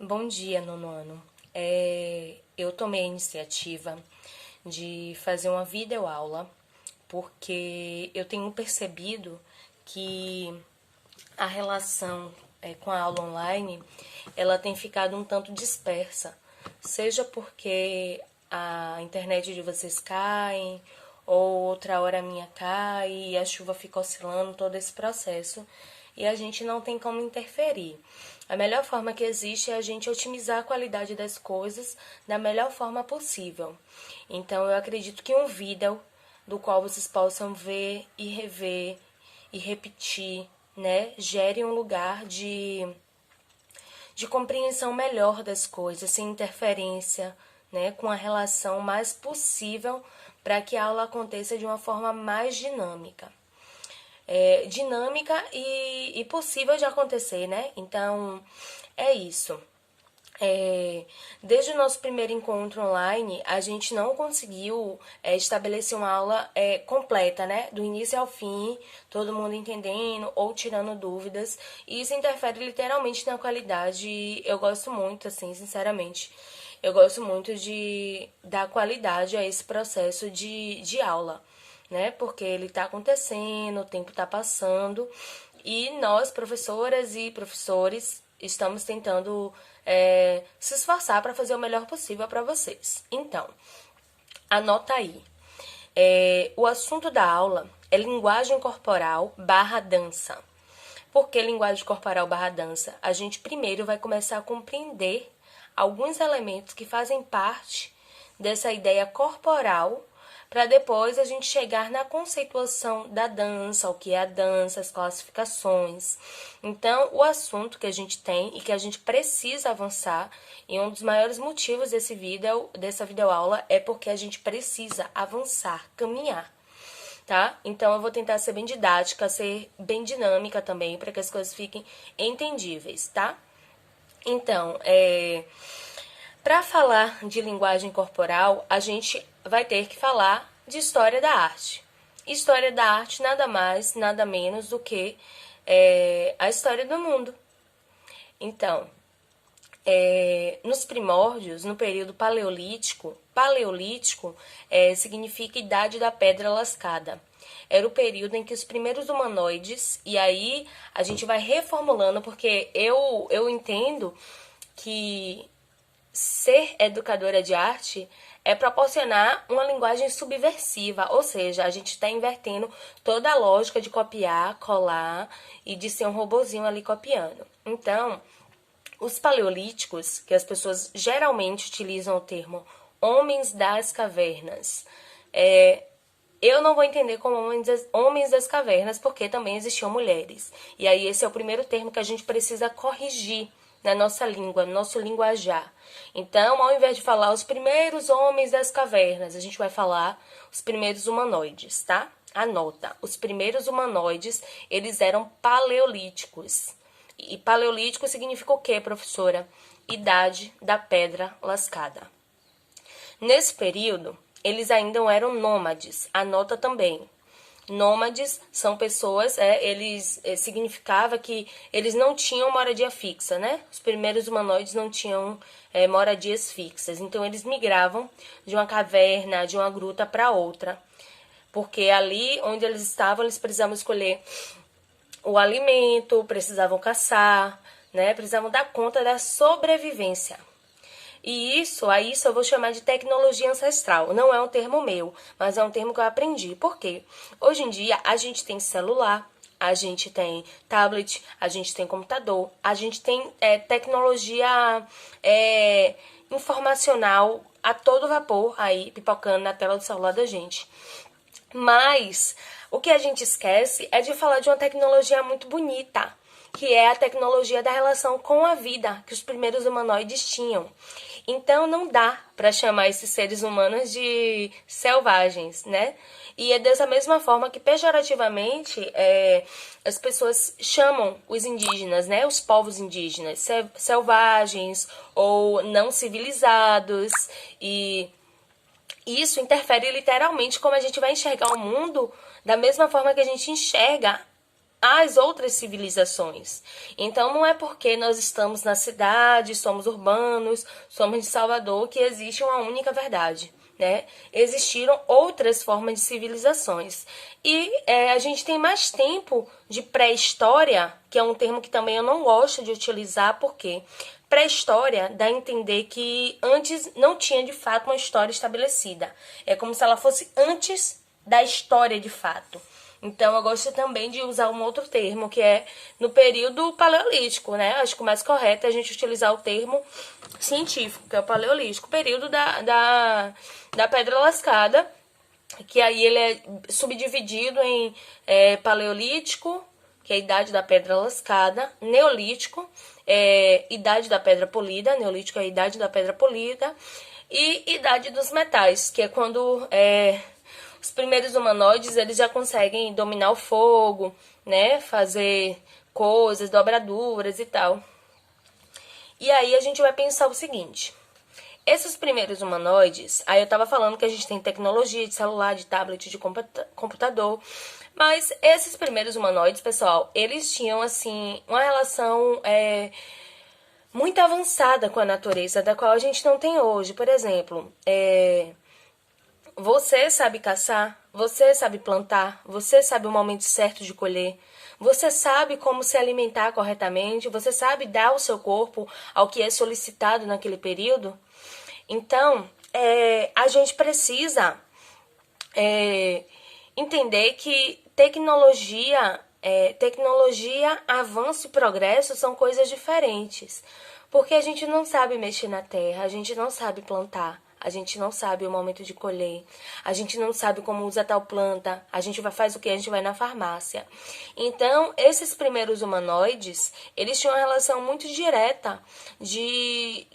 Bom dia, nono ano. Eu tomei a iniciativa de fazer uma videoaula porque eu tenho percebido que a relação com a aula online ela tem ficado um tanto dispersa, seja porque a internet de vocês cai, ou outra hora a minha cai e a chuva fica oscilando todo esse processo e a gente não tem como interferir. A melhor forma que existe é a gente otimizar a qualidade das coisas da melhor forma possível. Então eu acredito que um vídeo do qual vocês possam ver e rever e repetir, né, gere um lugar de compreensão melhor das coisas, sem interferência, né, com a relação mais possível para que a aula aconteça de uma forma mais dinâmica. Dinâmica e possível de acontecer, né? Então, é isso. Desde o nosso primeiro encontro online, a gente não conseguiu estabelecer uma aula completa, né? Do início ao fim, todo mundo entendendo ou tirando dúvidas. E isso interfere literalmente na qualidade. Eu gosto muito, assim, sinceramente. Eu gosto muito de dar qualidade a esse processo de aula, né? Porque ele está acontecendo, o tempo está passando e nós, professoras e professores, estamos tentando se esforçar para fazer o melhor possível para vocês. Então, anota aí. O assunto da aula é linguagem corporal barra dança. Por que linguagem corporal barra dança? A gente primeiro vai começar a compreender alguns elementos que fazem parte dessa ideia corporal para depois a gente chegar na conceituação da dança, o que é a dança, as classificações. Então, o assunto que a gente tem e que a gente precisa avançar, e um dos maiores motivos dessa videoaula é porque a gente precisa avançar, caminhar. Tá? Então eu vou tentar ser bem didática, ser bem dinâmica também, para que as coisas fiquem entendíveis, tá? Então, para falar de linguagem corporal, a gente vai ter que falar de história da arte. História da arte nada mais, nada menos do que a história do mundo. Então, nos primórdios, no período paleolítico, significa idade da pedra lascada. Era o período em que os primeiros humanoides, e aí a gente vai reformulando, porque eu entendo que ser educadora de arte é proporcionar uma linguagem subversiva, ou seja, a gente está invertendo toda a lógica de copiar, colar e de ser um robozinho ali copiando. Então, os paleolíticos, que as pessoas geralmente utilizam o termo homens das cavernas, eu não vou entender como homens das cavernas, porque também existiam mulheres. E aí esse é o primeiro termo que a gente precisa corrigir na nossa língua, no nosso linguajar. Então, ao invés de falar os primeiros homens das cavernas, a gente vai falar os primeiros humanoides, tá? Anota, os primeiros humanoides, eles eram paleolíticos. E paleolítico significa o quê, professora? Idade da pedra lascada. Nesse período, eles ainda eram nômades. Anota também. Nômades são pessoas, significava que eles não tinham moradia fixa, né? Os primeiros humanoides não tinham moradias fixas. Então, eles migravam de uma caverna, de uma gruta para outra. Porque ali onde eles estavam, eles precisavam escolher o alimento, precisavam caçar, né? Precisavam dar conta da sobrevivência. E a isso eu vou chamar de tecnologia ancestral. Não é um termo meu, mas é um termo que eu aprendi. Por quê? Hoje em dia a gente tem celular, a gente tem tablet, a gente tem computador, a gente tem tecnologia informacional a todo vapor aí pipocando na tela do celular da gente. Mas o que a gente esquece é de falar de uma tecnologia muito bonita, que é a tecnologia da relação com a vida que os primeiros humanoides tinham. Então não dá para chamar esses seres humanos de selvagens, né? E é dessa mesma forma que pejorativamente as pessoas chamam os indígenas, né? Os povos indígenas, selvagens ou não civilizados, e isso interfere literalmente como a gente vai enxergar o mundo, da mesma forma que a gente enxerga às outras civilizações. Então, não é porque nós estamos na cidade, somos urbanos, somos de Salvador, que existe uma única verdade. Né? Existiram outras formas de civilizações. E a gente tem mais tempo de pré-história, que é um termo que também eu não gosto de utilizar, porque pré-história dá a entender que antes não tinha de fato uma história estabelecida. É como se ela fosse antes da história de fato. Então, eu gosto também de usar um outro termo, que é no período paleolítico, né? Acho que o mais correto é a gente utilizar o termo científico, que é o paleolítico, período da Pedra Lascada, que aí ele é subdividido em paleolítico, que é a idade da Pedra Lascada, neolítico, idade da Pedra Polida, neolítico é a idade da Pedra Polida, e idade dos metais, que é quando os primeiros humanoides eles já conseguem dominar o fogo, né? Fazer coisas, dobraduras e tal. E aí a gente vai pensar o seguinte: esses primeiros humanoides, aí eu tava falando que a gente tem tecnologia de celular, de tablet, de computador, mas esses primeiros humanoides, pessoal, eles tinham assim uma relação muito avançada com a natureza, da qual a gente não tem hoje. Por exemplo, você sabe caçar, você sabe plantar, você sabe o momento certo de colher, você sabe como se alimentar corretamente, você sabe dar o seu corpo ao que é solicitado naquele período. Então, a gente precisa entender que tecnologia, avanço e progresso são coisas diferentes. Porque a gente não sabe mexer na terra, a gente não sabe plantar, a gente não sabe o momento de colher, a gente não sabe como usa tal planta, a gente faz o que? A gente vai na farmácia. Então, esses primeiros humanoides, eles tinham uma relação muito direta de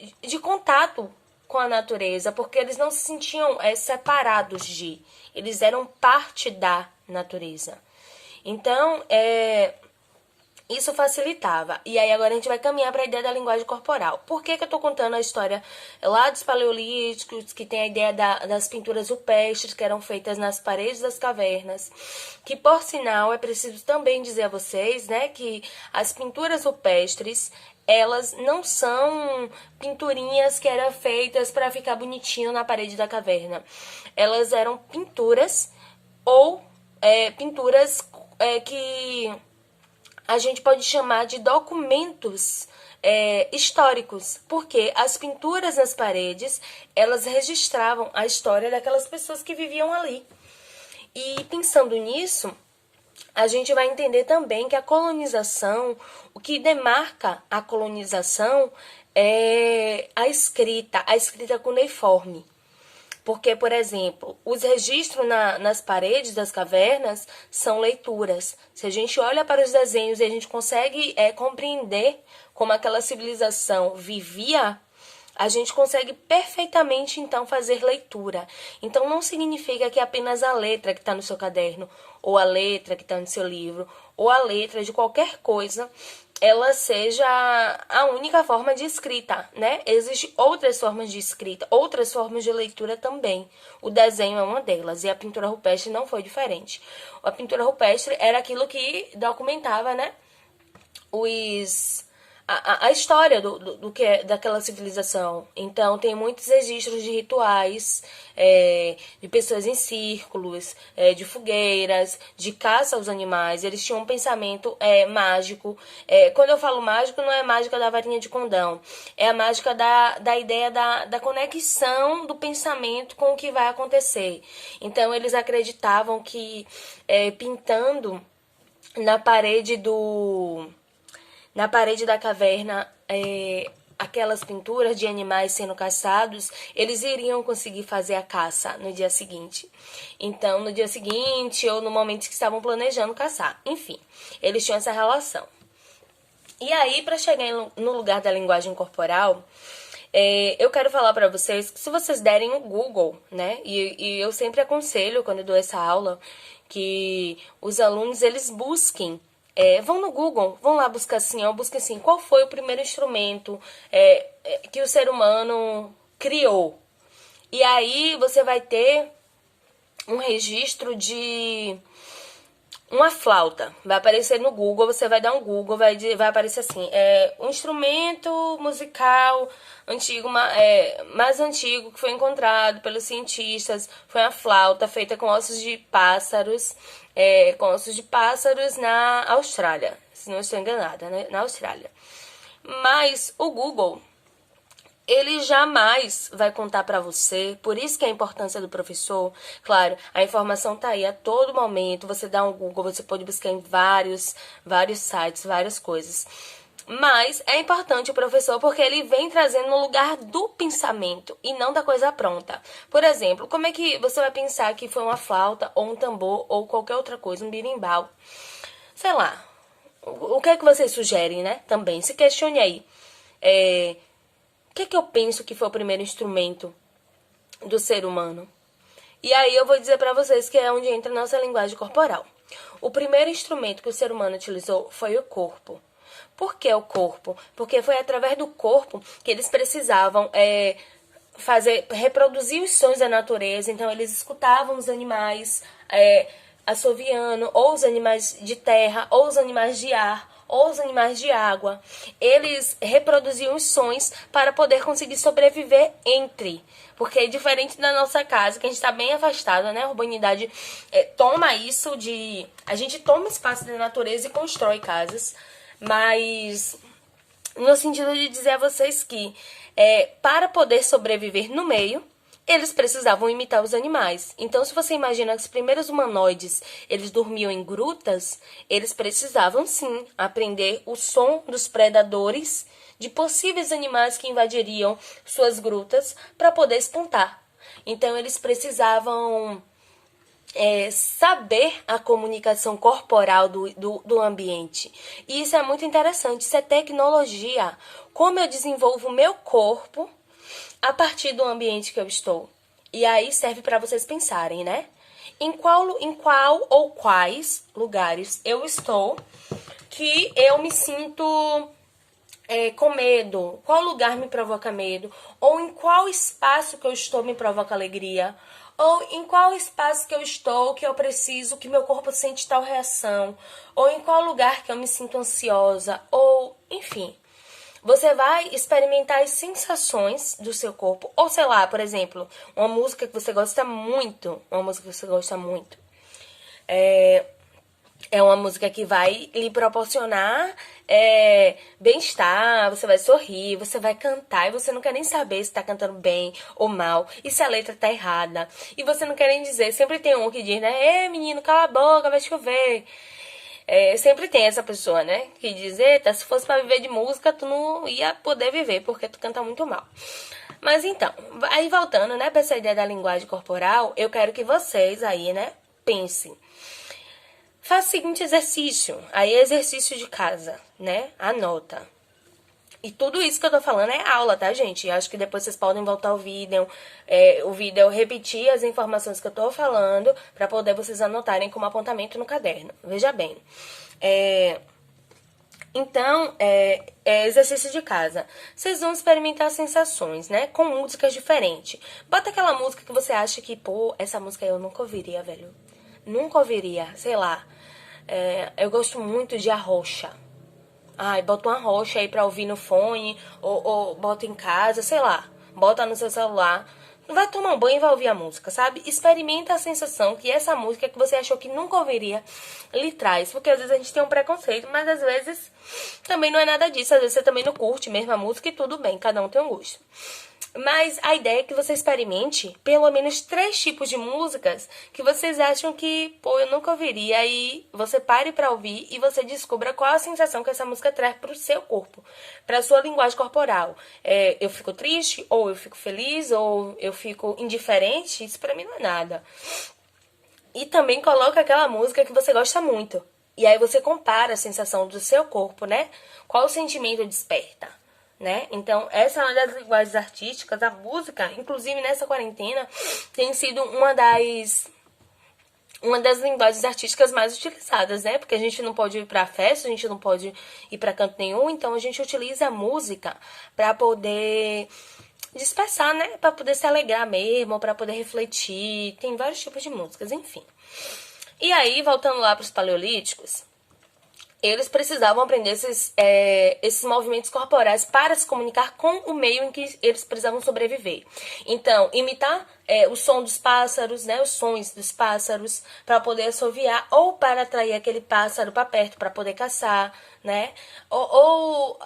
contato com a natureza, porque eles não se sentiam separados eles eram parte da natureza. Então, isso facilitava. E aí agora a gente vai caminhar para a ideia da linguagem corporal. Por que eu estou contando a história lá dos paleolíticos, que tem a ideia das pinturas rupestres que eram feitas nas paredes das cavernas, que por sinal é preciso também dizer a vocês, né, que as pinturas rupestres, elas não são pinturinhas que eram feitas para ficar bonitinho na parede da caverna. Elas eram pinturas ou pinturas que a gente pode chamar de documentos históricos, porque as pinturas nas paredes, elas registravam a história daquelas pessoas que viviam ali. E pensando nisso, a gente vai entender também que a colonização, o que demarca a colonização é a escrita cuneiforme. Porque, por exemplo, os registros nas paredes das cavernas são leituras. Se a gente olha para os desenhos e a gente consegue compreender como aquela civilização vivia, a gente consegue perfeitamente, então, fazer leitura. Então, não significa que apenas a letra que está no seu caderno, ou a letra que está no seu livro, ou a letra de qualquer coisa, ela seja a única forma de escrita, né? Existem outras formas de escrita, outras formas de leitura também. O desenho é uma delas, e a pintura rupestre não foi diferente. A pintura rupestre era aquilo que documentava, né, a história do que é daquela civilização. Então, tem muitos registros de rituais, de pessoas em círculos, de fogueiras, de caça aos animais. Eles tinham um pensamento mágico. Quando eu falo mágico, não é mágica da varinha de condão. É a mágica da ideia da conexão do pensamento com o que vai acontecer. Então, eles acreditavam que pintando na parede da caverna, aquelas pinturas de animais sendo caçados, eles iriam conseguir fazer a caça no dia seguinte. Então, no dia seguinte ou no momento que estavam planejando caçar. Enfim, eles tinham essa relação. E aí, para chegar no lugar da linguagem corporal, eu quero falar para vocês que se vocês derem um Google, né? E eu sempre aconselho, quando eu dou essa aula, que os alunos, eles busquem vão no Google, vão lá buscar assim, busquem assim, qual foi o primeiro instrumento que o ser humano criou. E aí você vai ter um registro de uma flauta. Vai aparecer no Google, você vai dar um Google, vai aparecer assim, um instrumento musical antigo, mais antigo que foi encontrado pelos cientistas, foi a flauta feita com ossos de pássaros, na Austrália, se não estou enganada, né? Na Austrália. Mas o Google, ele jamais vai contar para você, por isso que é a importância do professor. Claro, a informação tá aí a todo momento, você dá um Google, você pode buscar em vários sites, várias coisas. Mas é importante o professor porque ele vem trazendo no lugar do pensamento e não da coisa pronta. Por exemplo, como é que você vai pensar que foi uma flauta ou um tambor ou qualquer outra coisa, um birimbau? Sei lá, o que é que vocês sugerem, né? Também, se questione aí. O que é que eu penso que foi o primeiro instrumento do ser humano? E aí eu vou dizer para vocês que é onde entra a nossa linguagem corporal. O primeiro instrumento que o ser humano utilizou foi o corpo. Por que o corpo? Porque foi através do corpo que eles precisavam reproduzir os sons da natureza. Então eles escutavam os animais assoviando, ou os animais de terra, ou os animais de ar, ou os animais de água. Eles reproduziam os sons para poder conseguir sobreviver porque é diferente da nossa casa, que a gente está bem afastado, né? A urbanidade toma isso de... A gente toma espaço da natureza e constrói casas, mas no sentido de dizer a vocês que para poder sobreviver no meio, eles precisavam imitar os animais. Então, se você imagina que os primeiros humanoides, eles dormiam em grutas, eles precisavam, sim, aprender o som dos predadores, de possíveis animais que invadiriam suas grutas para poder espantar. Então, eles precisavam saber a comunicação corporal do ambiente. E isso é muito interessante, isso é tecnologia. Como eu desenvolvo o meu corpo a partir do ambiente que eu estou. E aí serve para vocês pensarem, né? Em qual ou quais lugares eu estou que eu me sinto com medo? Qual lugar me provoca medo? Ou em qual espaço que eu estou me provoca alegria? Ou em qual espaço que eu estou que eu preciso, que meu corpo sente tal reação? Ou em qual lugar que eu me sinto ansiosa? Ou, enfim... Você vai experimentar as sensações do seu corpo. Ou, sei lá, por exemplo, uma música que você gosta muito. É uma música que vai lhe proporcionar bem-estar, você vai sorrir, você vai cantar e você não quer nem saber se tá cantando bem ou mal, e se a letra tá errada. E você não quer nem dizer, sempre tem um que diz, né? Ei, menino, cala a boca, vai chover. Sempre tem essa pessoa, né? Que diz, eita, se fosse pra viver de música, tu não ia poder viver, porque tu canta muito mal. Mas então, aí voltando, né, pra essa ideia da linguagem corporal, eu quero que vocês aí, né, pensem. Faça o seguinte exercício, aí é exercício de casa, né? Anota. E tudo isso que eu tô falando é aula, tá, gente? Eu acho que depois vocês podem voltar ao vídeo, repetir as informações que eu tô falando, pra poder vocês anotarem como apontamento no caderno. Veja bem. Então, exercício de casa. Vocês vão experimentar sensações, né? Com músicas diferentes. Bota aquela música que você acha que, pô, essa música eu nunca ouviria, velho. Nunca ouviria, sei lá. Eu gosto muito de Arrocha. Ai, bota uma rocha aí pra ouvir no fone, ou bota em casa, sei lá. Bota no seu celular. Vai tomar um banho e vai ouvir a música, sabe? Experimenta a sensação que essa música que você achou que nunca ouviria lhe traz. Porque às vezes a gente tem um preconceito, mas às vezes também não é nada disso. Às vezes você também não curte mesmo a música e tudo bem, cada um tem um gosto. Mas a ideia é que você experimente pelo menos 3 tipos de músicas que vocês acham que, pô, eu nunca ouviria. Aí você pare pra ouvir e você descubra qual a sensação que essa música traz pro seu corpo, pra sua linguagem corporal. Eu fico triste, ou eu fico feliz, ou eu fico indiferente. Isso pra mim não é nada. E também coloca aquela música que você gosta muito. E aí você compara a sensação do seu corpo, né? Qual o sentimento desperta? Né? Então, essa é uma das linguagens artísticas, a música, inclusive nessa quarentena, tem sido uma das linguagens artísticas mais utilizadas, né? Porque a gente não pode ir pra festa, a gente não pode ir pra canto nenhum, então a gente utiliza a música pra poder dispersar, né? Pra poder se alegrar mesmo, pra poder refletir. Tem vários tipos de músicas, enfim. E aí, voltando lá para os paleolíticos, eles precisavam aprender esses movimentos corporais para se comunicar com o meio em que eles precisavam sobreviver. Então, imitar o som dos pássaros, né, os sons dos pássaros, para poder assoviar, ou para atrair aquele pássaro para perto, para poder caçar, né? Ou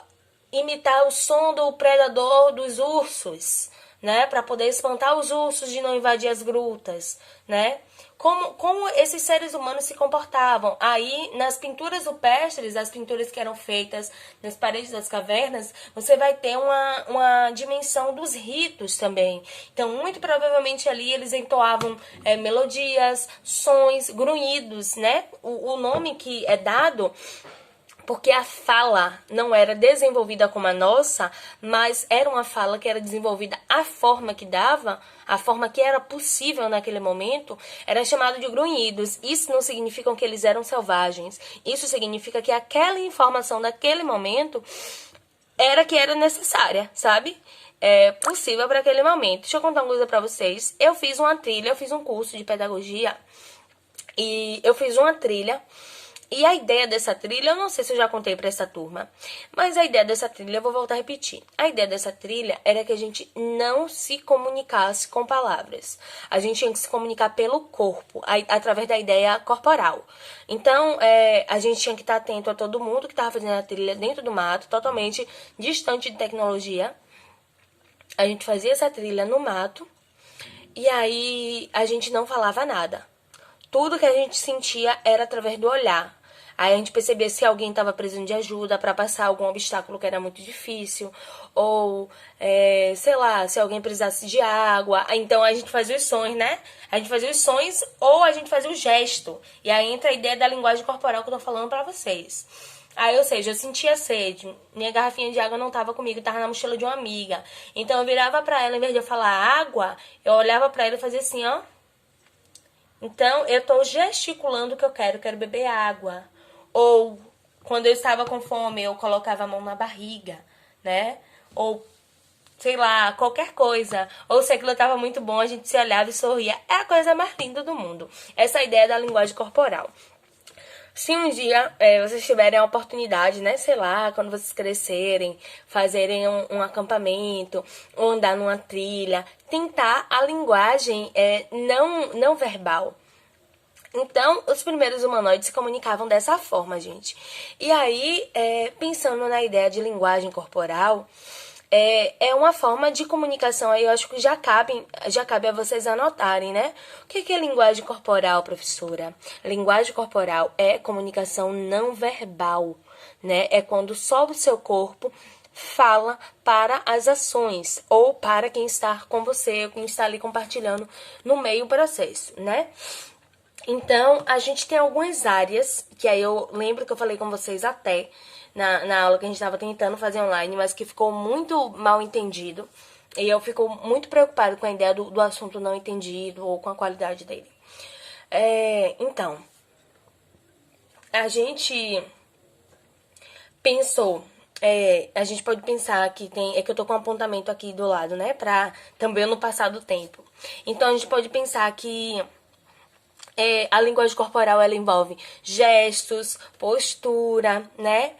imitar o som do predador dos ursos, né, para poder espantar os ursos de não invadir as grutas, né? Como esses seres humanos se comportavam. Aí, nas pinturas rupestres, as pinturas que eram feitas nas paredes das cavernas, você vai ter uma dimensão dos ritos também. Então, muito provavelmente ali eles entoavam melodias, sons, grunhidos, né? O nome que é dado porque a fala não era desenvolvida como a nossa, mas era uma fala que era desenvolvida a forma que dava, a forma que era possível naquele momento, era chamado de grunhidos. Isso não significa que eles eram selvagens. Isso significa que aquela informação daquele momento era que era necessária, sabe? É possível para aquele momento. Deixa eu contar uma coisa para vocês. Eu fiz uma trilha, eu fiz um curso de pedagogia e eu fiz uma trilha. E a ideia dessa trilha, eu não sei se eu já contei para essa turma, mas a ideia dessa trilha, eu vou voltar a repetir. A ideia dessa trilha era que a gente não se comunicasse com palavras. A gente tinha que se comunicar pelo corpo, através da ideia corporal. Então, a gente tinha que estar atento a todo mundo que estava fazendo a trilha dentro do mato, totalmente distante de tecnologia. A gente fazia essa trilha no mato e aí a gente não falava nada. Tudo que a gente sentia era através do olhar. Aí a gente percebia se alguém estava precisando de ajuda para passar algum obstáculo que era muito difícil. Ou, sei lá, se alguém precisasse de água. Então a gente fazia os sons, né? A gente fazia os sons ou a gente fazia o gesto. E aí entra a ideia da linguagem corporal que eu tô falando para vocês. Aí, ou seja, eu sentia sede. Minha garrafinha de água não estava comigo, estava na mochila de uma amiga. Então eu virava para ela, em vez de eu falar água, eu olhava para ela e fazia assim, ó. Então, eu estou gesticulando que eu quero beber água. Ou, quando eu estava com fome, eu colocava a mão na barriga, né? Ou, sei lá, qualquer coisa. Ou se aquilo estava muito bom, a gente se olhava e sorria. É a coisa mais linda do mundo. Essa ideia da linguagem corporal. Se um dia vocês tiverem a oportunidade, né, sei lá, quando vocês crescerem, fazerem um acampamento, ou andar numa trilha, tentar a linguagem não verbal. Então, os primeiros humanoides se comunicavam dessa forma, gente. E aí, pensando na ideia de linguagem corporal, é uma forma de comunicação aí, eu acho que já cabe a vocês anotarem, né? O que é linguagem corporal, professora? Linguagem corporal é comunicação não verbal, né? É quando só o seu corpo fala para as ações ou para quem está com você, ou quem está ali compartilhando no meio do processo, né? Então, a gente tem algumas áreas, que aí eu lembro que eu falei com vocês até na aula que a gente estava tentando fazer online, mas que ficou muito mal entendido. E eu fico muito preocupada com a ideia do assunto não entendido ou com a qualidade dele. Então, a gente pensou... a gente pode pensar que tem... É que eu tô com um apontamento aqui do lado, né? Pra também no passar do tempo. Então, a gente pode pensar que... a linguagem corporal, ela envolve gestos, postura, né?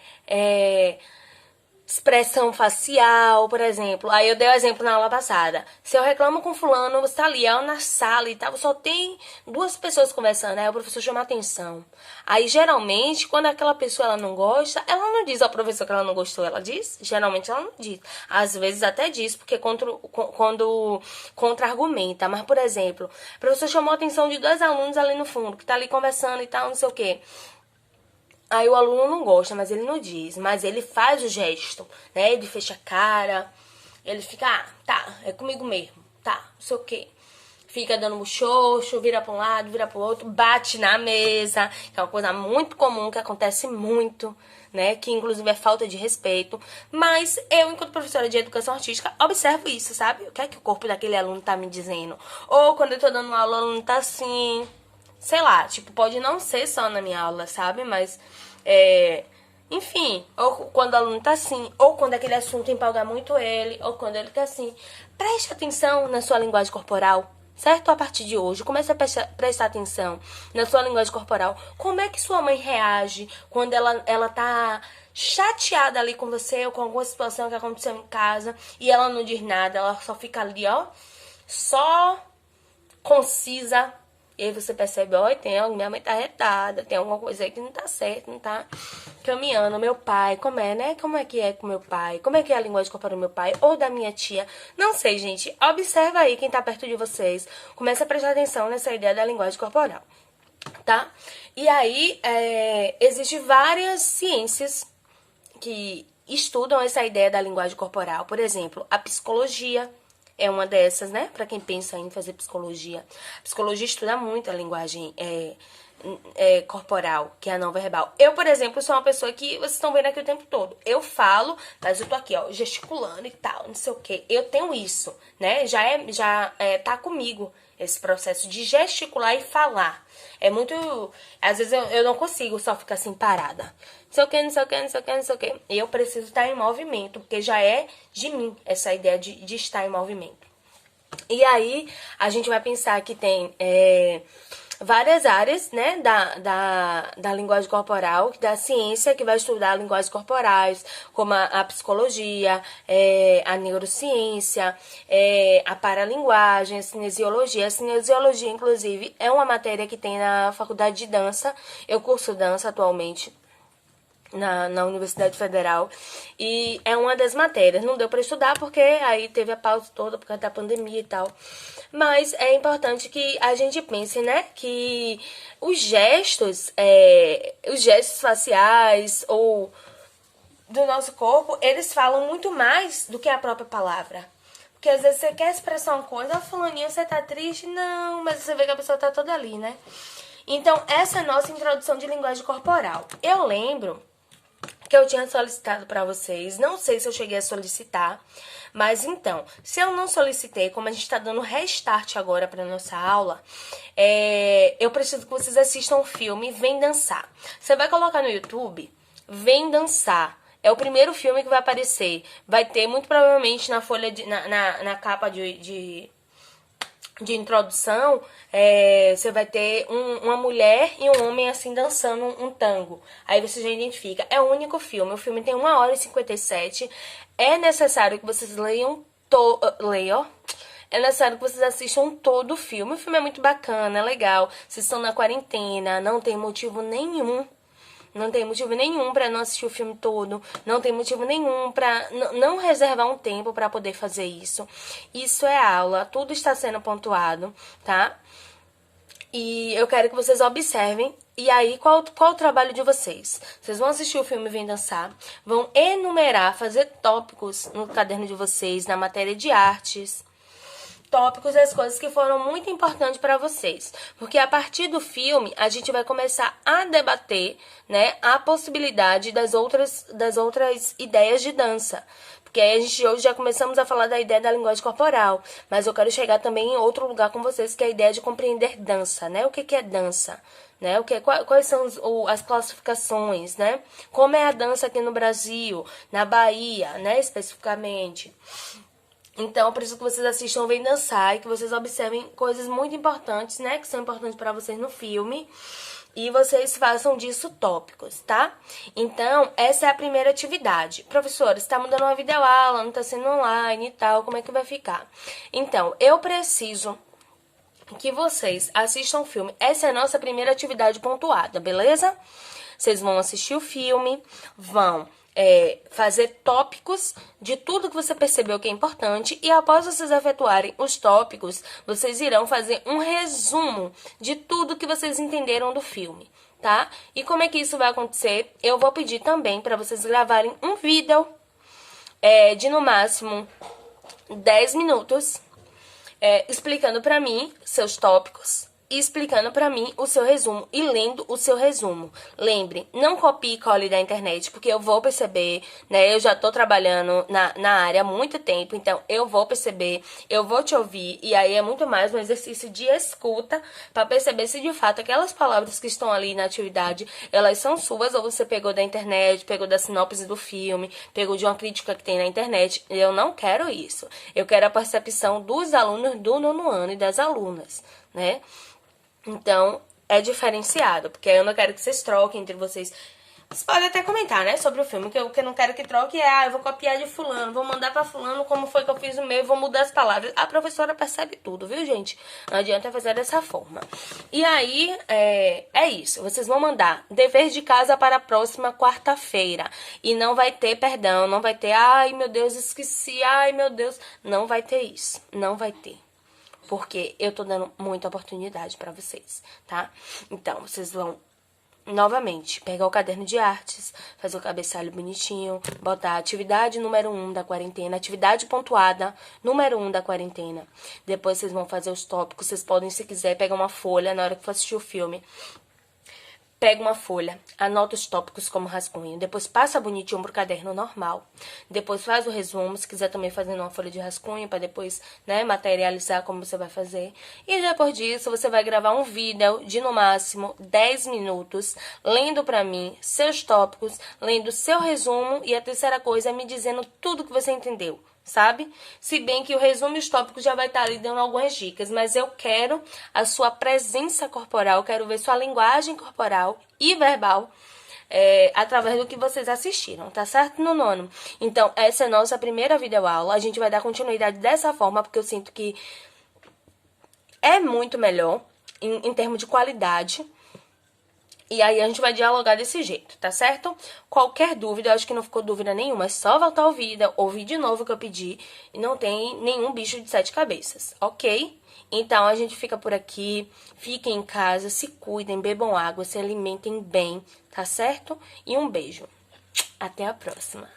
Expressão facial, por exemplo. Aí eu dei o exemplo na aula passada. Se eu reclamo com fulano, você tá ali, na sala e tal, só tem duas pessoas conversando, aí o professor chama a atenção. Aí, geralmente, quando aquela pessoa ela não gosta, ela não diz ao professor que ela não gostou, ela diz? Geralmente ela não diz. Às vezes até diz, porque quando contra-argumenta. Mas, por exemplo, o professor chamou a atenção de dois alunos ali no fundo, que tá ali conversando e tal, não sei o quê. Aí o aluno não gosta, mas ele não diz. Mas ele faz o gesto, né? Ele fecha a cara. Ele fica, tá, é comigo mesmo. Tá, não sei o quê. Fica dando muxoxo, vira pra um lado, vira pro outro. Bate na mesa, que é uma coisa muito comum, que acontece muito, né? Que inclusive é falta de respeito. Mas eu, enquanto professora de educação artística, observo isso, sabe? O que é que o corpo daquele aluno tá me dizendo? Ou quando eu tô dando aula, o aluno tá assim... Sei lá, tipo, pode não ser só na minha aula, sabe? Mas, enfim, ou quando o aluno tá assim, ou quando aquele assunto empolga muito ele, ou quando ele tá assim. Preste atenção na sua linguagem corporal, certo? A partir de hoje, comece a prestar atenção na sua linguagem corporal. Como é que sua mãe reage quando ela tá chateada ali com você ou com alguma situação que aconteceu em casa e ela não diz nada, ela só fica ali, ó, só concisa. E aí você percebe, ó, minha mãe tá retada, tem alguma coisa aí que não tá certo, não tá caminhando. Meu pai, como é, né? Como é que é com meu pai? Como é que é a linguagem corporal do meu pai? Ou da minha tia? Não sei, gente. Observa aí quem tá perto de vocês. Começa a prestar atenção nessa ideia da linguagem corporal, tá? E aí, existem várias ciências que estudam essa ideia da linguagem corporal. Por exemplo, a psicologia é uma dessas, né? Para quem pensa em fazer psicologia. A psicologia estuda muito a linguagem corporal, que é a não verbal. Eu, por exemplo, sou uma pessoa que vocês estão vendo aqui o tempo todo. Eu falo, mas eu tô aqui, ó, gesticulando e tal, não sei o quê. Eu tenho isso, né? Tá comigo esse processo de gesticular e falar. É muito... Às vezes eu não consigo só ficar assim parada. Não sei o que, não sei o que, não sei o que, não sei o que. Eu preciso estar em movimento, porque já é de mim essa ideia de estar em movimento. E aí, a gente vai pensar que tem várias áreas, né, da linguagem corporal, da ciência que vai estudar linguagens corporais, como a psicologia, a neurociência, a paralinguagem, a cinesiologia. A cinesiologia, inclusive, é uma matéria que tem na faculdade de dança. Eu curso dança atualmente na Universidade Federal, e é uma das matérias. Não deu para estudar porque aí teve a pausa toda por causa da pandemia e tal, mas é importante que a gente pense, né, que os gestos faciais ou do nosso corpo, eles falam muito mais do que a própria palavra. Porque às vezes você quer expressar uma coisa, fulaninha, você tá triste? Não, mas você vê que a pessoa tá toda ali, né? Então, essa é a nossa introdução de linguagem corporal. Eu lembro que eu tinha solicitado para vocês, não sei se eu cheguei a solicitar, mas então, se eu não solicitei, como a gente está dando restart agora para nossa aula, eu preciso que vocês assistam o filme Vem Dançar. Você vai colocar no YouTube, Vem Dançar. É o primeiro filme que vai aparecer. Vai ter, muito provavelmente, na folha, na capa de introdução, você vai ter uma mulher e um homem assim dançando um tango. Aí você já identifica. É o único filme. O filme tem 1h57. É necessário que vocês leiam. É necessário que vocês assistam todo o filme. O filme é muito bacana, é legal. Vocês estão na quarentena, não tem motivo nenhum. Não tem motivo nenhum para não assistir o filme todo. Não tem motivo nenhum para não reservar um tempo para poder fazer isso. Isso é aula. Tudo está sendo pontuado, tá? E eu quero que vocês observem. E aí, qual o trabalho de vocês? Vocês vão assistir o filme Vem Dançar. Vão enumerar, fazer tópicos no caderno de vocês, na matéria de artes. Tópicos das coisas que foram muito importantes para vocês. Porque a partir do filme, a gente vai começar a debater, né, a possibilidade das outras ideias de dança. Porque aí a gente hoje já começamos a falar da ideia da linguagem corporal. Mas eu quero chegar também em outro lugar com vocês, que é a ideia de compreender dança, né? O que é dança? Né? Quais são as classificações, né? Como é a dança aqui no Brasil, na Bahia, né, especificamente. Então, eu preciso que vocês assistam Vem Dançar e que vocês observem coisas muito importantes, né? Que são importantes para vocês no filme. E vocês façam disso tópicos, tá? Então, essa é a primeira atividade. Professora, você tá mudando uma videoaula, não tá sendo online e tal, como é que vai ficar? Então, eu preciso que vocês assistam o filme. Essa é a nossa primeira atividade pontuada, beleza? Vocês vão assistir o filme, vão fazer tópicos de tudo que você percebeu que é importante, e após vocês efetuarem os tópicos, vocês irão fazer um resumo de tudo que vocês entenderam do filme, tá? E como é que isso vai acontecer? Eu vou pedir também para vocês gravarem um vídeo de no máximo 10 minutos explicando para mim seus tópicos, explicando pra mim o seu resumo e lendo o seu resumo. Lembre, não copie e cole da internet, porque eu vou perceber, né? Eu já tô trabalhando na área há muito tempo, então eu vou perceber, eu vou te ouvir, e aí é muito mais um exercício de escuta pra perceber se de fato aquelas palavras que estão ali na atividade, elas são suas ou você pegou da internet, pegou da sinopse do filme, pegou de uma crítica que tem na internet. Eu não quero isso. Eu quero a percepção dos alunos do nono ano e das alunas, né? Então, é diferenciado, porque eu não quero que vocês troquem entre vocês. Vocês podem até comentar, né, sobre o filme, que o que eu não quero que troque é, eu vou copiar de fulano, vou mandar pra fulano como foi que eu fiz o meu, vou mudar as palavras. A professora percebe tudo, viu, gente? Não adianta fazer dessa forma. E aí, é isso. Vocês vão mandar dever de casa para a próxima quarta-feira. E não vai ter perdão, não vai ter, ai, meu Deus, esqueci, ai, meu Deus. Não vai ter isso, não vai ter. Porque eu tô dando muita oportunidade pra vocês, tá? Então, vocês vão, novamente, pegar o caderno de artes, fazer o cabeçalho bonitinho, botar a atividade número 1 da quarentena, atividade pontuada número 1 da quarentena. Depois vocês vão fazer os tópicos, vocês podem, se quiser, pegar uma folha na hora que for assistir o filme. Pega uma folha, anota os tópicos como rascunho, depois passa bonitinho pro caderno normal. Depois faz o resumo, se quiser também fazer uma folha de rascunho para depois, né, materializar como você vai fazer. E depois disso, você vai gravar um vídeo de no máximo 10 minutos, lendo pra mim seus tópicos, lendo seu resumo e a terceira coisa é me dizendo tudo que você entendeu. Sabe? Se bem que o resumo e os tópicos já vai estar ali dando algumas dicas, mas eu quero a sua presença corporal, quero ver sua linguagem corporal e verbal através do que vocês assistiram, tá certo, no nono? Então, essa é a nossa primeira videoaula, a gente vai dar continuidade dessa forma, porque eu sinto que é muito melhor em termos de qualidade. E aí a gente vai dialogar desse jeito, tá certo? Qualquer dúvida, eu acho que não ficou dúvida nenhuma, é só voltar ao vídeo, ouvir de novo o que eu pedi e não tem nenhum bicho de 7 cabeças, ok? Então a gente fica por aqui, fiquem em casa, se cuidem, bebam água, se alimentem bem, tá certo? E um beijo. Até a próxima.